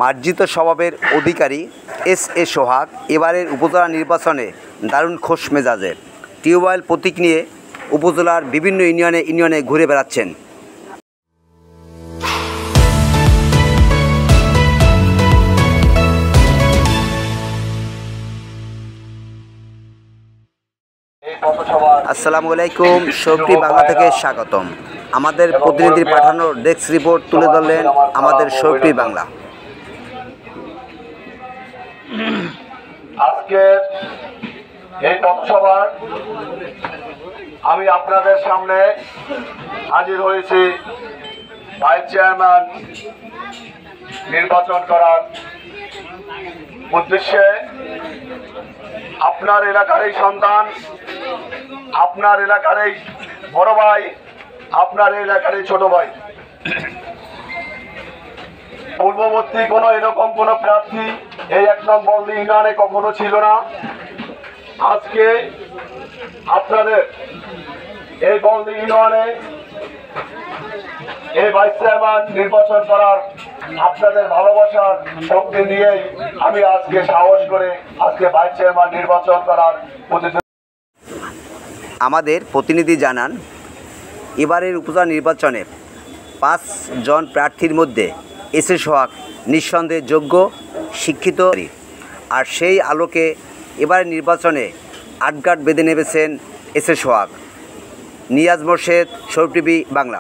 মার্জিত স্বভাবের অধিকারী এস সোহাগ এবারের উপজেলা নির্বাচনে দারুণ খোশ মেজাজের। টিউবওয়েল প্রতীক নিয়ে উপজেলার বিভিন্ন ইউনিয়নে ঘুরে বেড়াচ্ছেন। আসসালামু আলাইকুম, শক্তি বাংলা থেকে স্বাগতম। আমাদের প্রতিনিধির পাঠানো ডেস্ক রিপোর্ট তুলে ধরলেন আমাদের শক্তি বাংলা। আজকে এই পথসভার আমি আপনাদের সামনে হাজির হয়েছি ভাইস চেয়ারম্যান নির্বাচন করার উদ্দেশ্যে। আপনার এলাকার এই সন্তান, আপনার এলাকার এই বড় ভাই, আপনার এলাকার এই ছোট ভাই, পূর্ববর্তী কোনো এরকম কোনো প্রার্থী এই ১ নং বলদি ইউনিয়নে কখনো ছিল না। আজকে আপনাদের এই বলদি ইউনিয়নে এই ভাইস চেয়ারম্যান নির্বাচন করার আপনাদের ভালোবাসার শক্তি নিয়েই আমি আজকে সাহস করে আজকে ভাইস চেয়ারম্যান নির্বাচন করার আমাদের প্রতিনিধি জানান, এবারের উপজেলা নির্বাচনে ৫ জন প্রার্থীর মধ্যে এস সোহাগ নিঃসন্দেহে যোগ্য, শিক্ষিত, আর সেই আলোকে এবারের নির্বাচনে আটঘাট বেঁধে নেমেছেন এস সোহাগ। নিয়াজ মোর্শেদ, শরীফ টিভি বাংলা।